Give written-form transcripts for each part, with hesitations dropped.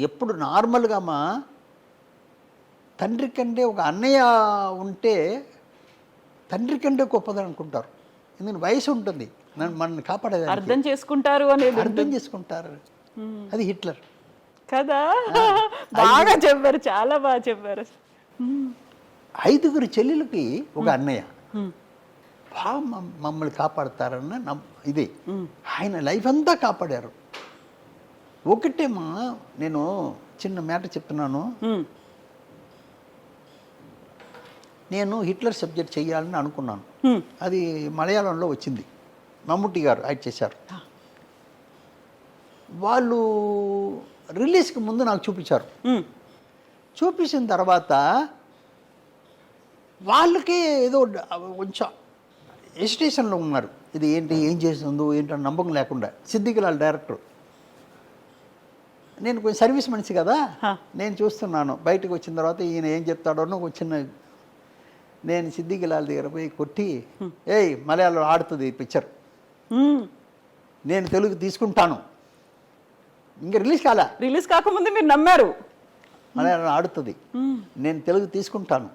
ఎప్పుడు నార్మల్గా మా తండ్రి కంటే ఒక అన్నయ్య ఉంటే తండ్రి కంటే గొప్పదని అనుకుంటారు. ఎందుకంటే వయసు ఉంటుంది, మనల్ని కాపాడేది అర్థం చేసుకుంటారు అనేది అర్థం చేసుకుంటారు. అది హిట్లర్ కదా. బాగా చెప్పారు, చాలా బాగా చెప్పారు. 5 చెల్లెలకి ఒక అన్నయ్య బాగా మమ్మల్ని కాపాడతారన్న ఇది ఆయన లైఫ్ అంతా కాపాడారు. ఒకటేమా నేను చిన్న మ్యాటర్ చెప్తున్నాను. నేను హిట్లర్ సబ్జెక్ట్ చేయాలని అనుకున్నాను. అది మలయాళంలో వచ్చింది, మమ్ముట్టి గారు యాక్ట్ చేశారు. వాళ్ళు రిలీజ్కి ముందు నాకు చూపించారు. చూపించిన తర్వాత వాళ్ళకి ఏదో కొంచెం ఎజిటేషన్లో ఉన్నారు. ఇది ఏంటి, ఏం చేస్తుందో ఏంటని నమ్మకం లేకుండా. సిద్దికిలాల్ డైరెక్టర్, నేను కొంచెం సర్వీస్ మనిషి కదా, నేను చూస్తున్నాను. బయటకు వచ్చిన తర్వాత ఈయన ఏం చెప్తాడో ఒక చిన్న, నేను సిద్దికిలాల్ దగ్గర పోయి కొట్టి, ఏయ్ మలయాళంలో ఆడుతుంది పిక్చర్, నేను తెలుగు తీసుకుంటాను. ఇంకా రిలీజ్ కాకముందు మీరు నమ్మారు, మలయాళం ఆడుతుంది, నేను తెలుగు తీసుకుంటాను,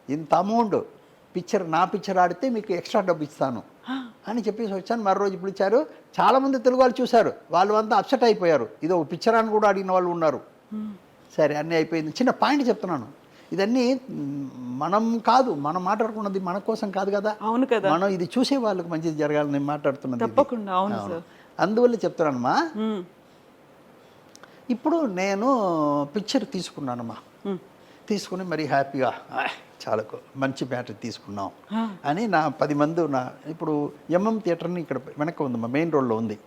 ఇంత అమౌంట్ పిక్చర్, నా పిక్చర్ ఆడితే మీకు ఎక్స్ట్రా డబ్బు ఇస్తాను అని చెప్పేసి వచ్చాను. మరో రోజు పిలిచారు. చాలామంది తెలుగు వాళ్ళు చూశారు, వాళ్ళు అంతా అప్సెట్ అయిపోయారు. ఇది ఒక పిక్చర్ అని కూడా అడిగిన వాళ్ళు ఉన్నారు. సరే అన్నీ అయిపోయింది. చిన్న పాయింట్ చెప్తున్నాను, ఇదన్నీ మనం కాదు, మనం మాట్లాడుకున్నది మన కోసం కాదు కదా. అవును కదా, మనం ఇది చూసే వాళ్ళకి మంచిది జరగాలని మాట్లాడుతున్నది. తప్పకుండా. అవును సార్, అందువల్ల చెప్తున్నానమ్మా. ఇప్పుడు నేను పిక్చర్ తీసుకున్నానమ్మా, తీసుకుని మరి హ్యాపీగా చాలా మంచి మ్యాటర్ తీసుకున్నాం అని నా 10 మంది ఇప్పుడు ఎంఎం థియేటర్ని ఇక్కడ వెనక ఉందమ్మా, మెయిన్ రోడ్లో ఉంది.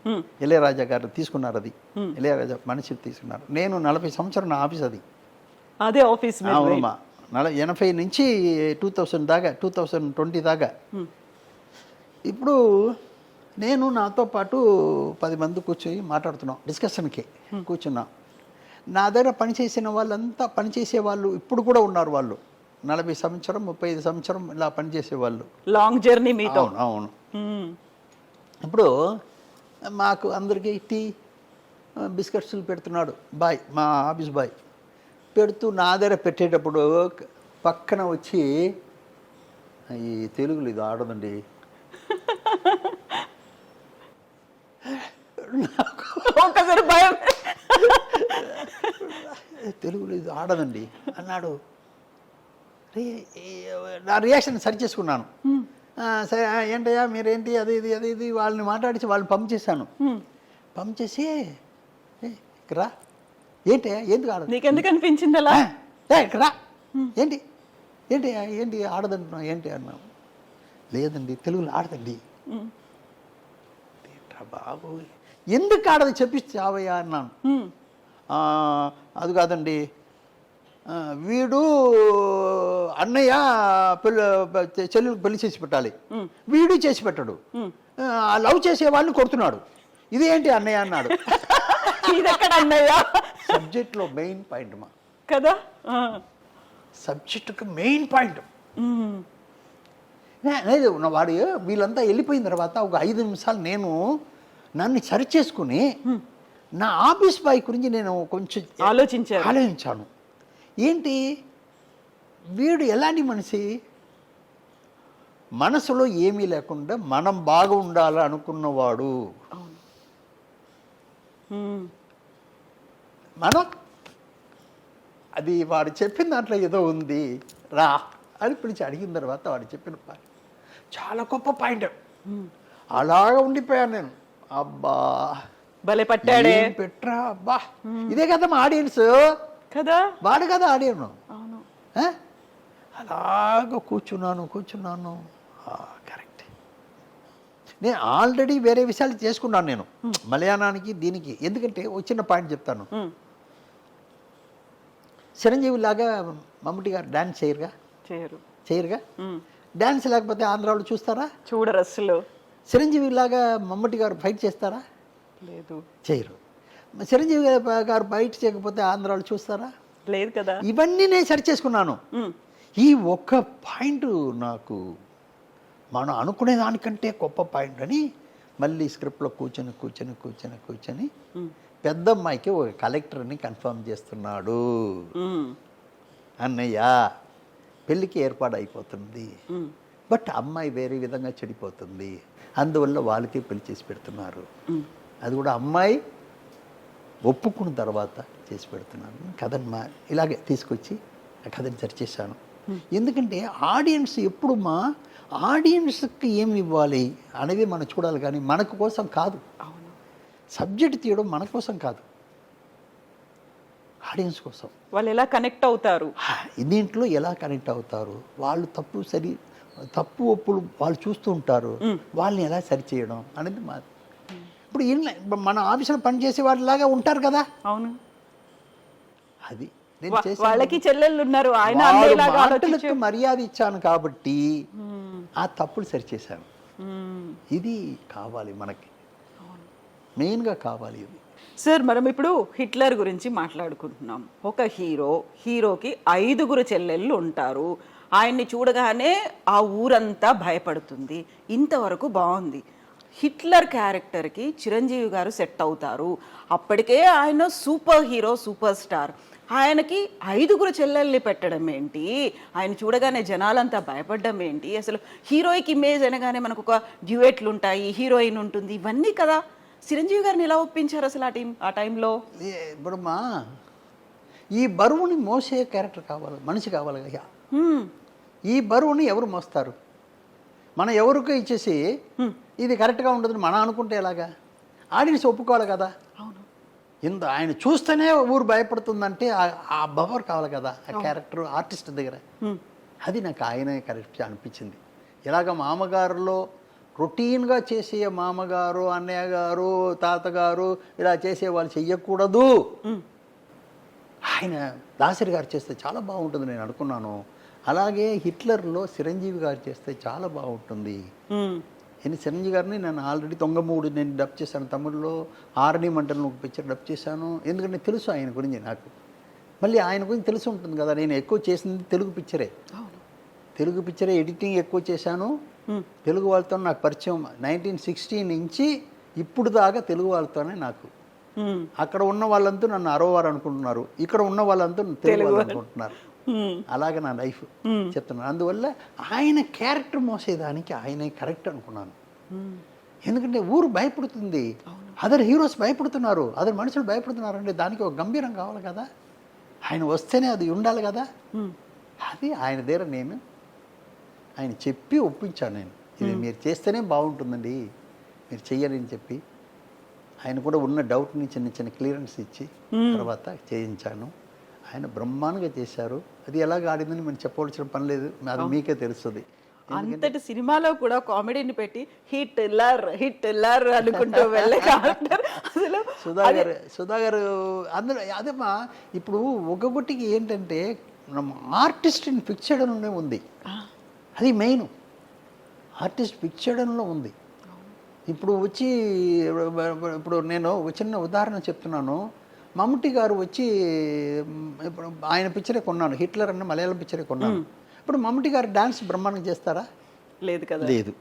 ఇళయరాజా గారు తీసుకున్నారు, అది ఇళయరాజా మనిషి తీసుకున్నారు. నేను 40 సంవత్సరం నా ఆఫీస్ అది, అదే ఆఫీస్. అవునమ్మా, 80 నుంచి 2000 దాకా, 2020 దాకా. ఇప్పుడు నేను నాతో పాటు 10 మంది కూర్చొని మాట్లాడుతున్నాం, డిస్కషన్కి కూర్చున్నాం. నా దగ్గర పనిచేసిన వాళ్ళంతా పనిచేసే వాళ్ళు ఇప్పుడు కూడా ఉన్నారు. వాళ్ళు 40 సంవత్సరం 35 సంవత్సరం ఇలా పనిచేసేవాళ్ళు. లాంగ్ జర్నీ మీతో. అవును. ఇప్పుడు మాకు అందరికీ టీ బిస్కెట్స్లు పెడుతున్నాడు బాయ్, మా ఆఫీస్ బాయ్. పెడుతూ నా దగ్గర పెట్టేటప్పుడు పక్కన వచ్చి, ఈ తెలుగులో ఇది ఆడదండి, ఒకసారి భయం, తెలుగులో ఇది ఆడదండి అన్నాడు. నా రియాక్షన్ సరి చేసుకున్నాను. సరే ఏంటయ్యా మీరేంటి, అది ఇది అది ఇది వాళ్ళని మాట్లాడించి వాళ్ళని పంప్ చేశాను. పంప్ చేసి ఇక్కడ ఏంటయ్యా ఎందుకు ఆడదు, నీకెందుకు అనిపించింది అలా, ఇక్కడ ఏంటి ఏంటి ఏంటి ఆడదంటున్నావు ఏంటి అన్నావు. లేదండి తెలుగులో ఆడదండి. బాబు ఎందుకు ఆడదు చెప్పిస్తావయ్యా అన్నాను. అది కాదండి, వీడు అన్నయ్య చెల్లెలకు పెళ్లి చేసి పెట్టాలి, వీడు చేసి పెట్టాడు, లవ్ చేసే వాళ్ళని కొడుతున్నాడు, ఇదేంటి అన్నయ్య అన్నాడు. అన్నయ్య సబ్జెక్ట్లో మెయిన్ పాయింట్ మా కదా, సబ్జెక్టుకి మెయిన్ పాయింట్. లేదు వాడు వీళ్ళంతా వెళ్ళిపోయిన తర్వాత ఒక 5 నిమిషాలు నేను నన్ను సరి చేసుకుని నా ఆఫీస్ బాయ్ గురించి నేను కొంచెం ఆలోచించాను. ఏంటి వీడు ఎలాంటి మనిషి, మనసులో ఏమీ లేకుండా మనం బాగా ఉండాలి అనుకున్నవాడు. మనం అది వాడు చెప్పిన దాంట్లో ఏదో ఉంది రా అని పిలిచి అడిగిన తర్వాత వాడు చెప్పిన పాయింట్ చాలా గొప్ప పాయింట్. అలాగా ఉండిపోయాను నేను. అబ్బా భలే పట్టాడే పెట్టరా, అబ్బా ఇదే కదా మా ఆడియన్స్ కదా, వాడు కదా ఆడియన్. అలాగా కూర్చున్నాను. కరెక్ట్. నేను ఆల్రెడీ వేరే విషయాలు చేసుకున్నాను నేను మలయాళానికి దీనికి. ఎందుకంటే వచ్చిన పాయింట్ చెప్తాను. చిరంజీవి లాగా మమ్ముట్టి గారు డాన్స్ చేయరుగా. డాన్స్ లేకపోతే ఆంధ్రాలో చూస్తారా? చూడరు అసలు. చిరంజీవి లాగా మమ్ముట్టి గారు ఫైట్ చేస్తారా? లేదు, చేయరు. చిరంజీవి గారు బయట చేయకపోతే ఆంధ్రాలో చూస్తారా? లేదు కదా. ఇవన్నీ నేను సరి చేసుకున్నాను. ఈ ఒక్క పాయింట్ నాకు మనం అనుకునే దానికంటే గొప్ప పాయింట్ అని మళ్ళీ స్క్రిప్ట్లో కూర్చొని పెద్ద అమ్మాయికి ఒక కలెక్టర్ని కన్ఫర్మ్ చేస్తున్నాడు అన్నయ్య, పెళ్ళికి ఏర్పాటు అయిపోతుంది, బట్ అమ్మాయి వేరే విధంగా చెడిపోతుంది, అందువల్ల వాళ్ళకి పెళ్లి చేసి పెడుతున్నారు. అది కూడా అమ్మాయి ఒప్పుకున్న తర్వాత చేసి పెడుతున్నాను. కథను ఇలాగే తీసుకొచ్చి ఆ కథని సరిచేశాను. ఎందుకంటే ఆడియన్స్ ఎప్పుడు ఆడియన్స్కి ఏమి ఇవ్వాలి అనేది మనం చూడాలి, కానీ మనకు కోసం కాదు. సబ్జెక్ట్ తీయడం మన కోసం కాదు, ఆడియన్స్ కోసం. వాళ్ళు ఎలా కనెక్ట్ అవుతారు, దీంట్లో ఎలా కనెక్ట్ అవుతారు, వాళ్ళు తప్పు ఒప్పులు వాళ్ళు చూస్తూ ఉంటారు, వాళ్ళని ఎలా సరిచేయడం అనేది ఇప్పుడు మన ఆఫీసులో పనిచేసే వాళ్ళలాగా ఉంటారు కదా. అవును, అది వాళ్ళకి చెల్లెళ్ళు ఉన్నారు, ఆయన మాటలకు మర్యాద ఇచ్చాను కాబట్టి ఆ తప్పులు సరిచేశాను. ఇది కావాలి మనకి, మెయిన్గా కావాలి ఇది. సార్, మనం ఇప్పుడు హిట్లర్ గురించి మాట్లాడుకుంటున్నాం. ఒక హీరోకి 5 చెల్లెళ్ళు ఉంటారు. ఆయన్ని చూడగానే ఆ ఊరంతా భయపడుతుంది. ఇంతవరకు బాగుంది. హిట్లర్ క్యారెక్టర్కి చిరంజీవి గారు సెట్ అవుతారు. అప్పటికే ఆయన సూపర్ హీరో, సూపర్ స్టార్. ఆయనకి 5 చెల్లెల్ని పెట్టడం ఏంటి, ఆయన చూడగానే జనాలంతా భయపడడం ఏంటి, అసలు హీరోయిక్ ఇమేజ్ అనగానే మనకు ఒక డ్యూయెట్లు ఉంటాయి, హీరోయిన్ ఉంటుంది, ఇవన్నీ కదా. చిరంజీవి గారిని ఎలా ఒప్పించారు అసలు ఆ టైంలో? ఇప్పుడు ఈ బరువుని మోసే క్యారెక్టర్ కావాలి, మనిషి కావాలి కదా. ఈ బరువుని ఎవరు మోస్తారు? మనం ఎవరికో ఇచ్చేసి ఇది కరెక్ట్గా ఉండదని మనం అనుకుంటే ఎలాగా? ఆడియన్స్ ఒప్పుకోవాలి కదా. అవును, ఆయన చూస్తేనే ఊరు భయపడుతుందంటే ఆ బవర్ కావాలి కదా, ఆ క్యారెక్టర్ ఆర్టిస్ట్ దగ్గర. అది నాకు ఆయనే కరెక్ట్ అనిపించింది. ఇలాగ మామగారులో రొటీన్గా చేసే మామగారు, అన్నయ్య గారు, తాతగారు ఇలా చేసే వాళ్ళు చెయ్యకూడదు. ఆయన దాసరి గారు చేస్తే చాలా బాగుంటుంది నేను అనుకున్నాను. అలాగే హిట్లర్లో చిరంజీవి గారు చేస్తే చాలా బాగుంటుంది. చిరంజీవి గారిని నేను ఆల్రెడీ 93 నేను డబ్ చేశాను, తమిళ్లో ఆరణి మంటలను ఒక పిక్చర్ డబ్ చేశాను. ఎందుకంటే తెలుసు ఆయన గురించి నాకు, మళ్ళీ ఆయన గురించి తెలిసి ఉంటుంది కదా. నేను ఎక్కువ చేసింది తెలుగు పిక్చరే, ఎడిటింగ్ ఎక్కువ చేశాను. తెలుగు వాళ్ళతో నాకు పరిచయం 1960 నుంచి ఇప్పుడు దాకా తెలుగు వాళ్ళతోనే నాకు. అక్కడ ఉన్న వాళ్ళంతా నన్ను అరవవారు అనుకుంటున్నారు, ఇక్కడ ఉన్న వాళ్ళంతా తెలుగు వాళ్ళు అనుకుంటున్నారు. అలాగే నా లైఫ్ చెప్తున్నాను. అందువల్ల ఆయన క్యారెక్టర్ మోసేదానికి ఆయనే కరెక్ట్ అనుకున్నాను. ఎందుకంటే ఊరు భయపడుతుంది, అదర్ హీరోస్ భయపడుతున్నారు, అదర్ మనుషులు భయపడుతున్నారు అంటే దానికి ఒక గంభీరం కావాలి కదా. ఆయన వస్తేనే అది ఉండాలి కదా. అది ఆయన దగ్గర నేను ఆయన చెప్పి ఒప్పించాను. నేను ఇది మీరు చేస్తేనే బాగుంటుందండి, మీరు చెయ్యని చెప్పి ఆయన కూడా ఉన్న డౌట్ని చిన్న క్లియరెన్స్ ఇచ్చి తర్వాత చేయించాను. ఆయన బ్రహ్మాండంగా చేశారు. అది ఎలాగ ఆడిందని మనం చెప్పవలసిన పని లేదు, అది మీకే తెలుస్తుంది. అంతటి సినిమాలో కూడా కామెడీని పెట్టి హిట్ లర్ అనుకుంటూ వెళ్ళే క్యారెక్టర్ అసలు సుధాకర్ అందులో అదేమా. ఇప్పుడు ఒక్కొక్కటికి ఏంటంటే ఆర్టిస్ట్ని ఫిక్స్ చేయడంలోనే ఉంది, అది మెయిన్. ఆర్టిస్ట్ ఫిక్స్ చేయడంలో ఉంది. ఇప్పుడు నేను ఒక చిన్న ఉదాహరణ చెప్తున్నాను. మమ్ముట్టి గారు వచ్చి ఇప్పుడు ఆయన పిక్చరే కొన్నాను, హిట్లర్ అన్న మలయాళం పిక్చరే కొన్నాను. ఇప్పుడు మమ్ముట్టి గారు డాన్స్ బ్రహ్మాండంగా చేస్తారా? లేదు కదా. లేదు.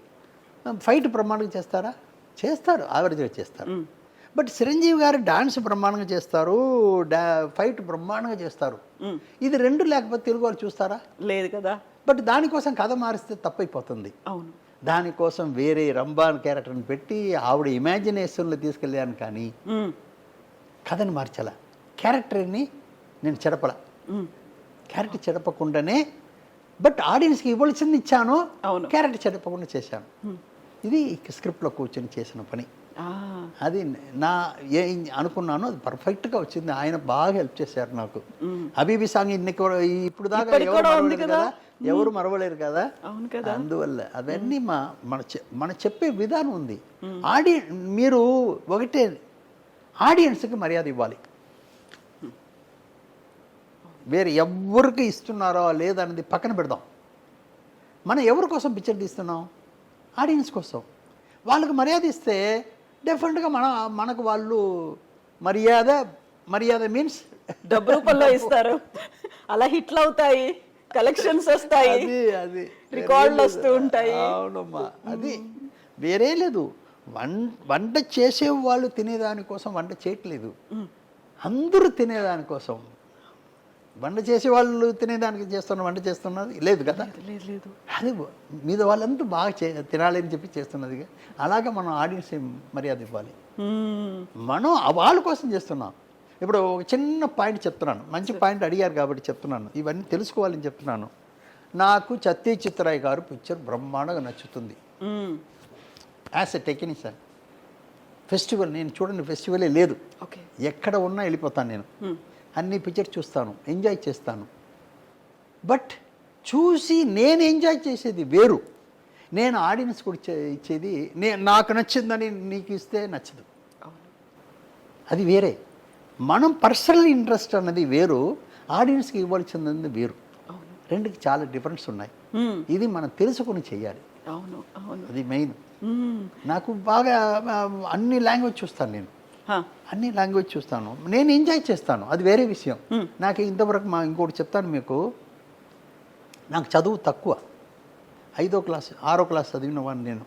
ఫైట్ బ్రహ్మాండంగా చేస్తారా? చేస్తారు, యావరేజ్గా చేస్తారు. బట్ చిరంజీవి గారు డాన్స్ బ్రహ్మాండంగా చేస్తారు, ఫైట్ బ్రహ్మాండంగా చేస్తారు. ఇది 2 లేకపోతే తెలుగు వాళ్ళు చూస్తారా? లేదు కదా. బట్ దానికోసం కథ మారిస్తే తప్పైపోతుంది. అవును, దానికోసం వేరే రంబాన్ క్యారెక్టర్ని పెట్టి ఆవిడ ఇమాజినేషన్లో తీసుకెళ్ళాను, కానీ కథని మార్చాల, క్యారెక్టర్ని నేను చెడపల. క్యారెక్టర్ చెడపకుండానే బట్ ఆడియన్స్కి ఇవ్వాల్సింది ఇచ్చాను, క్యారెక్టర్ చెడపకుండా చేశాను. ఇది స్క్రిప్ట్లో కూర్చొని చేసిన పని. అది నా అనుకున్నాను, అది పర్ఫెక్ట్గా వచ్చింది. ఆయన బాగా హెల్ప్ చేశారు నాకు. హబీబీ సాంగ్ ఇప్పుడు దాకా ఎవరు మరవలేరు కదా. అందువల్ల అవన్నీ మన చెప్పే విధానం ఉంది. మీరు ఒకటే ఆడియన్స్కి మర్యాద ఇవ్వాలి, వేరే ఎవరికి ఇస్తున్నారో లేదన్నది పక్కన పెడదాం. మనం ఎవరి కోసం పిక్చర్ తీస్తున్నాం? ఆడియన్స్ కోసం. వాళ్ళకి మర్యాద ఇస్తే డెఫినెట్గా మనకు వాళ్ళు మర్యాద మీన్స్ డబ్బు రూపంలో ఇస్తారు. అలా హిట్లు అవుతాయి, కలెక్షన్స్ వస్తాయి, అది రికార్డులు వస్తూ ఉంటాయి. అవునమ్మా, అది వేరే లేదు. వంట చేసే వాళ్ళు తినేదానికోసం వంట చేయట్లేదు, అందరూ తినేదానికోసం. వంట చేసే వాళ్ళు తినేదానికి వంట చేస్తున్నది లేదు కదా. లేదు. అది మీద వాళ్ళంతా బాగా తినాలని చెప్పి చేస్తున్నది. అలాగే మనం ఆడియన్స్ మర్యాద ఇవ్వాలి. మనం వాళ్ళ కోసం చేస్తున్నాం. ఇప్పుడు ఒక చిన్న పాయింట్ చెప్తున్నాను, మంచి పాయింట్ అడిగారు కాబట్టి చెప్తున్నాను, ఇవన్నీ తెలుసుకోవాలని చెప్తున్నాను. నాకు సత్యజిత్ రాయ్ గారు పిక్చర్ బ్రహ్మాండంగా నచ్చుతుంది. యాజ్ ఎ టెక్నీషియన్ ఫెస్టివల్ నేను చూడండి, ఫెస్టివలే లేదు, ఎక్కడ ఉన్నా వెళ్ళిపోతాను నేను. అన్ని పిక్చర్ చూస్తాను, ఎంజాయ్ చేస్తాను. బట్ చూసి నేను ఎంజాయ్ చేసేది వేరు, నేను ఆడియన్స్ కూడా ఇచ్చేది నాకు నచ్చిందని నీకు ఇస్తే నచ్చదు, అది వేరే. మనం పర్సనల్ ఇంట్రెస్ట్ అన్నది వేరు, ఆడియన్స్కి ఇవ్వాల్సింది వేరు. రెండుకి చాలా డిఫరెన్స్ ఉన్నాయి. ఇది మనం తెలుసుకుని చెయ్యాలి. అది మెయిన్. నాకు బాగా అన్ని లాంగ్వేజ్ చూస్తాను నేను, అన్ని లాంగ్వేజ్ చూస్తాను, నేను ఎంజాయ్ చేస్తాను, అది వేరే విషయం. నాకు ఇంతవరకు ఇంకోటి చెప్తాను మీకు, నాకు చదువు తక్కువ, 5వ క్లాస్ 6వ క్లాస్ చదివిన వాడిని నేను.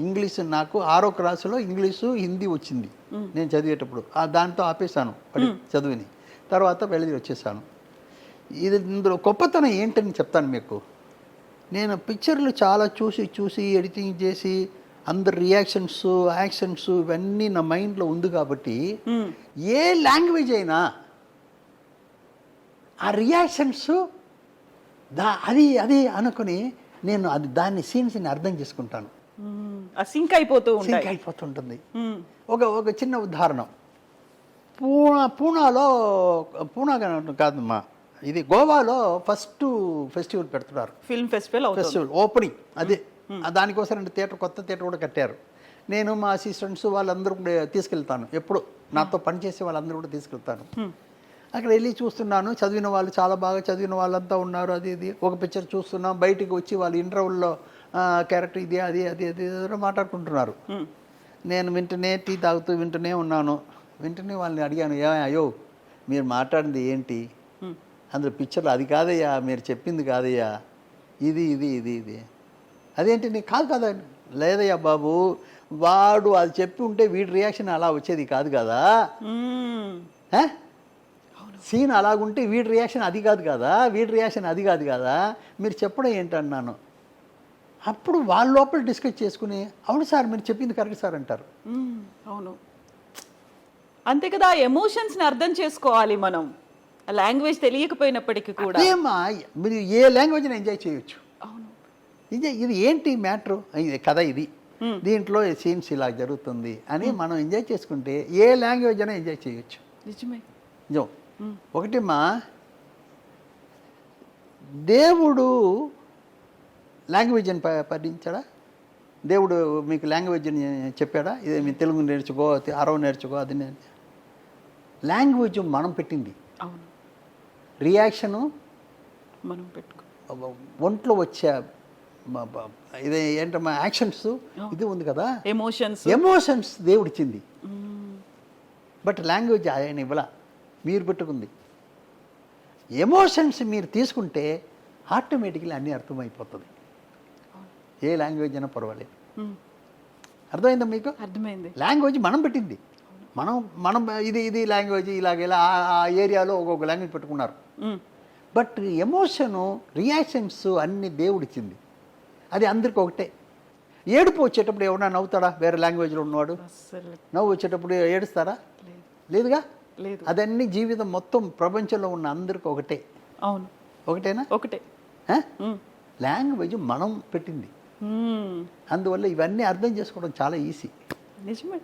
ఇంగ్లీషు నాకు 6వ క్లాసులో ఇంగ్లీషు హిందీ వచ్చింది నేను చదివేటప్పుడు, దాంతో ఆపేశాను చదువుని, తర్వాత వెళ్ళి వచ్చేసాను. ఇందులో గొప్పతనం ఏంటని చెప్తాను మీకు. నేను పిక్చర్లు చాలా చూసి ఎడిటింగ్ చేసి అందరు రియాక్షన్స్, యాక్షన్స్ ఇవన్నీ నా మైండ్లో ఉంది కాబట్టి ఏ లాంగ్వేజ్ అయినా ఆ రియాక్షన్స్ అది అది అనుకుని నేను దాన్ని సీన్స్ని అర్థం చేసుకుంటాను. సింక్ అయిపోతుంటుంది. ఒక చిన్న ఉదాహరణ, పూనా కాదమ్మా, ఇది గోవాలో ఫస్ట్ ఫెస్టివల్ పెడుతున్నారు, ఫిల్మ్ ఫెస్టివల్ ఓపెనింగ్. అదే దానికోసం కొత్త థియేటర్ కూడా కట్టారు. నేను మా అసిస్టెంట్స్ వాళ్ళందరూ కూడా తీసుకెళ్తాను, ఎప్పుడు నాతో పనిచేసే వాళ్ళందరూ కూడా తీసుకెళ్తాను. అక్కడ వెళ్ళి చూస్తున్నాను, చదివిన వాళ్ళు చాలా బాగా చదివిన వాళ్ళంతా ఉన్నారు. అది ఇది ఒక పిక్చర్ చూస్తున్నాం, బయటికి వచ్చి వాళ్ళు ఇంటర్వెల్లో క్యారెక్టర్ ఇది అది అది అది మాట్లాడుకుంటున్నారు. నేను వింటూనే టీ తాగుతూ వింటూనే ఉన్నాను. వింటూనే వాళ్ళని అడిగాను, అయ్యో మీరు మాట్లాడింది ఏంటి, అందులో పిక్చర్లో అది కాదయ్యా, మీరు చెప్పింది కాదయ్యా, ఇది ఇది ఇది ఇది అదేంటి నీకు కాదు కదా. లేదయ్యా బాబు, వాడు అది చెప్పి ఉంటే వీడి రియాక్షన్ అలా వచ్చేది కాదు కదా, సీన్ అలాగుంటే వీడి రియాక్షన్ అది కాదు కదా, వీడి రియాక్షన్ అది కాదు కదా, మీరు చెప్పడం ఏంటన్నాను. అప్పుడు వాళ్ళ లోపల డిస్కస్ చేసుకుని, అవును సార్ మీరు చెప్పింది కరెక్ట్ సార్ అంటారు. అవును, అంతే కదా. ఎమోషన్స్ని అర్థం చేసుకోవాలి మనం, లాంగ్వేజ్ తెలియకపోయినప్పటికీ కూడా. మీరు ఏ లాంగ్వేజ్ని ఎంజాయ్ చేయొచ్చు. ఇది ఏంటి మ్యాటరు, కథ ఇది, దీంట్లో సీన్స్ ఇలా జరుగుతుంది అని మనం ఎంజాయ్ చేసుకుంటే ఏ లాంగ్వేజ్ అయినా ఎంజాయ్ చేయొచ్చు. నిజం. ఒకటిమ్మా, దేవుడు లాంగ్వేజ్ని పఠించాడా? దేవుడు మీకు లాంగ్వేజ్ని చెప్పాడా? ఇది మీ తెలుగు నేర్చుకో, అరవ నేర్చుకో, అది లాంగ్వేజ్ మనం పెట్టింది. అవును. రియాక్షను మనం పెట్టుకో, ఒంట్లో ఇది ఏంటమ్మా యాక్షన్స్, ఇది ఉంది కదా, ఎమోషన్స్ దేవుడిచ్చింది. బట్ లాంగ్వేజ్ ఆయన ఇవ్వాల, మీరు పెట్టుకుంది. ఎమోషన్స్ మీరు తీసుకుంటే ఆటోమేటిక్లీ అన్నీ అర్థమైపోతుంది. ఏ లాంగ్వేజ్ అయినా పర్వాలేదు. అర్థమైందా మీకు? అర్థమైంది. లాంగ్వేజ్ మనం పెట్టింది, మనం ఇది లాంగ్వేజ్ ఇలా ఆ ఏరియాలో ఒక్కొక్క లాంగ్వేజ్ పెట్టుకున్నారు. బట్ ఎమోషను, రియాక్షన్స్ అన్నీ దేవుడిచ్చింది. అది అందరికి ఒకటే. ఏడుపు వచ్చేటప్పుడు ఎవరైనా నవ్వుతాడా? వేరే లాంగ్వేజ్లో ఉన్నవాడు నవ్వు వచ్చేటప్పుడు ఏడుస్తారా? లేదుగా. అదన్నీ జీవితం మొత్తం ప్రపంచంలో ఉన్న అందరికి ఒకటే. అవును, ఒకటేనా? ఒకటే. లాంగ్వేజ్ మనం పెట్టింది, అందువల్ల ఇవన్నీ అర్థం చేసుకోవడం చాలా ఈజీ. నిజమే.